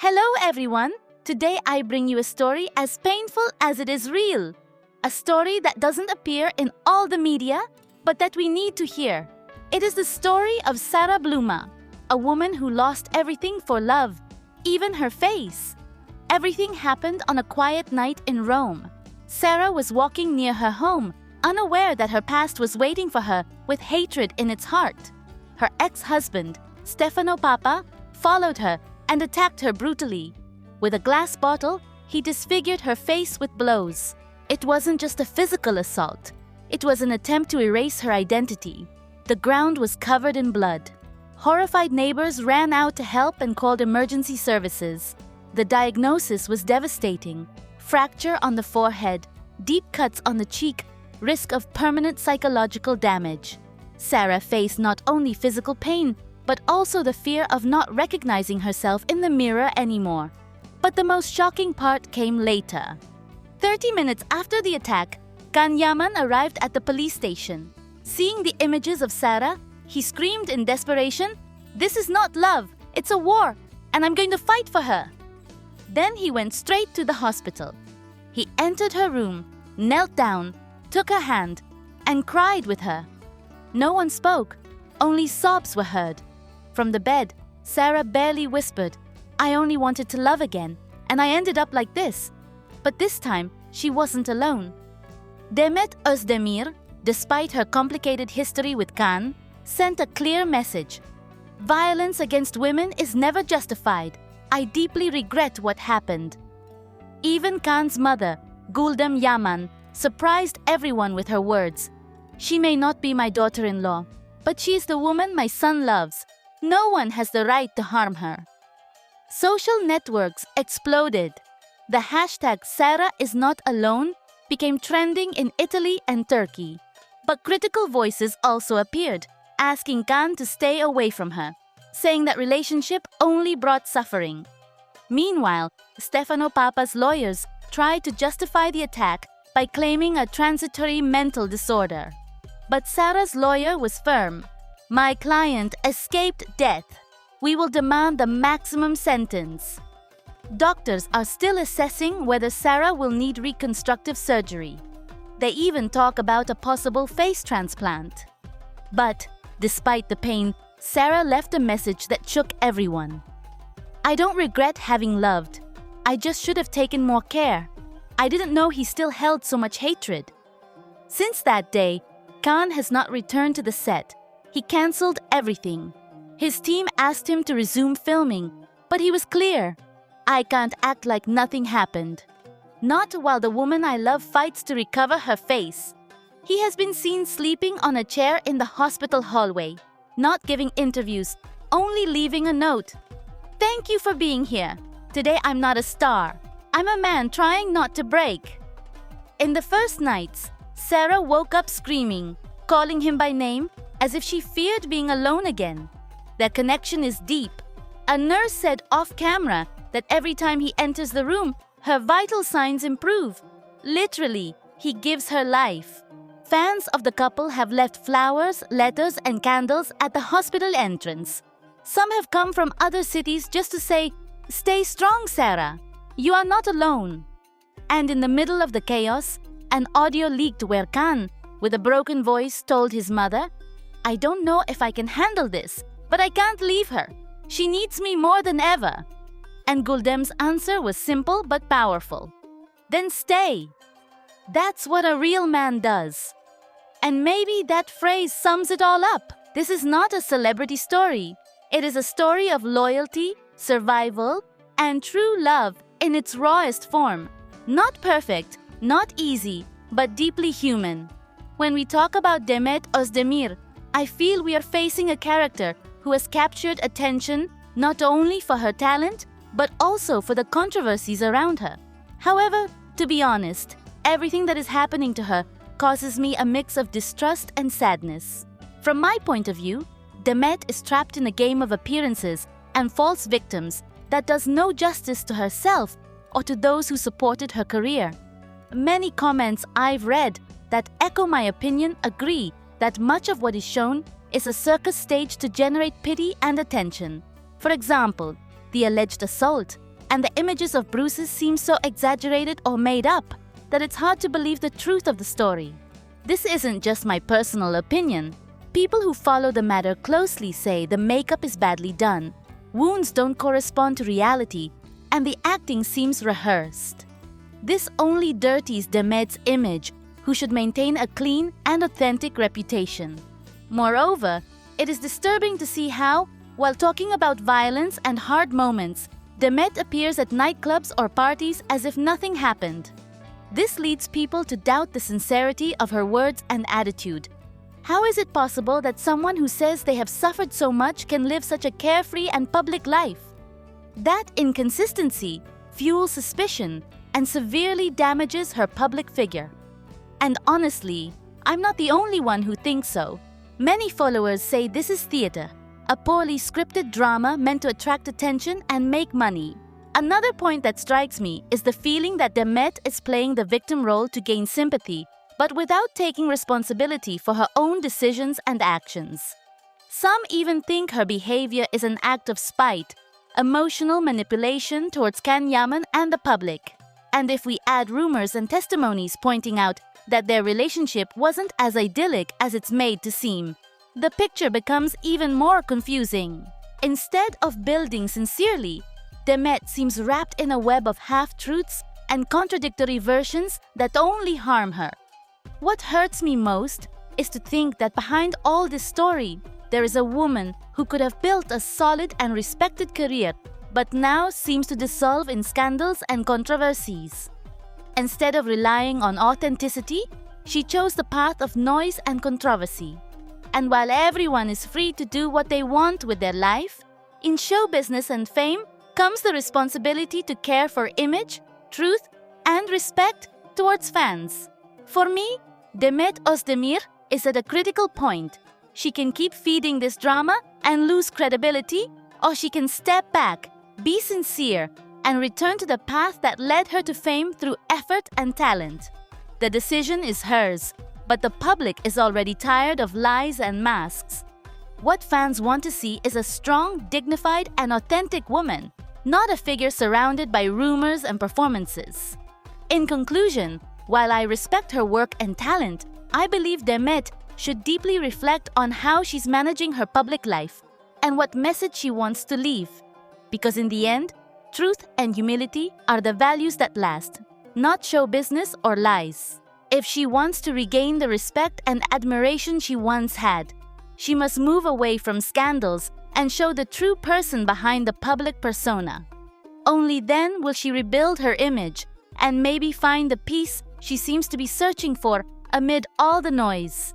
Hello everyone! Today I bring you a story as painful as it is real. A story that doesn't appear in all the media, but that we need to hear. It is the story of Sarah Bluma, a woman who lost everything for love, even her face. Everything happened on a quiet night in Rome. Sarah was walking near her home, unaware that her past was waiting for her with hatred in its heart. Her ex-husband, Stefano Papa, followed her and attacked her brutally. With a glass bottle, he disfigured her face with blows. It wasn't just a physical assault. It was an attempt to erase her identity. The ground was covered in blood. Horrified neighbors ran out to help and called emergency services. The diagnosis was devastating. Fracture on the forehead, deep cuts on the cheek, risk of permanent psychological damage. Sarah faced not only physical pain, but also the fear of not recognizing herself in the mirror anymore. But the most shocking part came later. 30 minutes after the attack, Yaman arrived at the police station. Seeing the images of Sarah, he screamed in desperation, "This is not love, it's a war, and I'm going to fight for her." Then he went straight to the hospital. He entered her room, knelt down, took her hand, and cried with her. No one spoke, only sobs were heard. From the bed, Sarah barely whispered, "I only wanted to love again, and I ended up like this." But this time, she wasn't alone. Demet Özdemir, despite her complicated history with Khan, sent a clear message. "Violence against women is never justified. I deeply regret what happened." Even Khan's mother, Guldem Yaman, surprised everyone with her words. "She may not be my daughter-in-law, but she is the woman my son loves. No one has the right to harm her." Social networks exploded. The hashtag Sarah is not alone became trending in Italy and Turkey. But critical voices also appeared, asking Khan to stay away from her, saying that relationship only brought suffering. Meanwhile, Stefano Papa's lawyers tried to justify the attack by claiming a transitory mental disorder. But Sarah's lawyer was firm. "My client escaped death. We will demand the maximum sentence." Doctors are still assessing whether Sarah will need reconstructive surgery. They even talk about a possible face transplant. But, despite the pain, Sarah left a message that shook everyone. "I don't regret having loved. I just should have taken more care. I didn't know he still held so much hatred." Since that day, Khan has not returned to the set. He cancelled everything. His team asked him to resume filming, but he was clear. "I can't act like nothing happened. Not while the woman I love fights to recover her face." He has been seen sleeping on a chair in the hospital hallway, not giving interviews, only leaving a note. "Thank you for being here. Today I'm not a star. I'm a man trying not to break." In the first nights, Sarah woke up screaming, calling him by name, as if she feared being alone again. Their connection is deep. A nurse said off-camera that every time he enters the room, her vital signs improve. Literally, he gives her life. Fans of the couple have left flowers, letters, and candles at the hospital entrance. Some have come from other cities just to say, "Stay strong, Sarah. You are not alone." And in the middle of the chaos, an audio leaked where Khan, with a broken voice, told his mother, "I don't know if I can handle this, but I can't leave her. She needs me more than ever." And Guldem's answer was simple but powerful. "Then stay." That's what a real man does. And maybe that phrase sums it all up. This is not a celebrity story. It is a story of loyalty, survival, and true love in its rawest form. Not perfect, not easy, but deeply human. When we talk about Demet Özdemir, I feel we are facing a character who has captured attention not only for her talent, but also for the controversies around her. However, to be honest, everything that is happening to her causes me a mix of distrust and sadness. From my point of view, Demet is trapped in a game of appearances and false victims that does no justice to herself or to those who supported her career. Many comments I've read that echo my opinion agree that much of what is shown is a circus stage to generate pity and attention. For example, the alleged assault, and the images of bruises seem so exaggerated or made up that it's hard to believe the truth of the story. This isn't just my personal opinion. People who follow the matter closely say the makeup is badly done, wounds don't correspond to reality, and the acting seems rehearsed. This only dirties Demet's image, who should maintain a clean and authentic reputation. Moreover, it is disturbing to see how, while talking about violence and hard moments, Demet appears at nightclubs or parties as if nothing happened. This leads people to doubt the sincerity of her words and attitude. How is it possible that someone who says they have suffered so much can live such a carefree and public life? That inconsistency fuels suspicion and severely damages her public figure. And honestly, I'm not the only one who thinks so. Many followers say this is theater, a poorly scripted drama meant to attract attention and make money. Another point that strikes me is the feeling that Demet is playing the victim role to gain sympathy, but without taking responsibility for her own decisions and actions. Some even think her behavior is an act of spite, emotional manipulation towards Yaman and the public. And if we add rumors and testimonies pointing out that their relationship wasn't as idyllic as it's made to seem, the picture becomes even more confusing. Instead of building sincerely, Demet seems wrapped in a web of half-truths and contradictory versions that only harm her. What hurts me most is to think that behind all this story, there is a woman who could have built a solid and respected career, but now seems to dissolve in scandals and controversies. Instead of relying on authenticity, she chose the path of noise and controversy. And while everyone is free to do what they want with their life, in show business and fame comes the responsibility to care for image, truth, and respect towards fans. For me, Demet Özdemir is at a critical point. She can keep feeding this drama and lose credibility, or she can step back, be sincere, and return to the path that led her to fame through effort and talent. The decision is hers, but the public is already tired of lies and masks. What fans want to see is a strong, dignified, and authentic woman, not a figure surrounded by rumors and performances. In conclusion, while I respect her work and talent, I believe Demet should deeply reflect on how she's managing her public life and what message she wants to leave. Because in the end, truth and humility are the values that last, not show business or lies. If she wants to regain the respect and admiration she once had, she must move away from scandals and show the true person behind the public persona. Only then will she rebuild her image and maybe find the peace she seems to be searching for amid all the noise.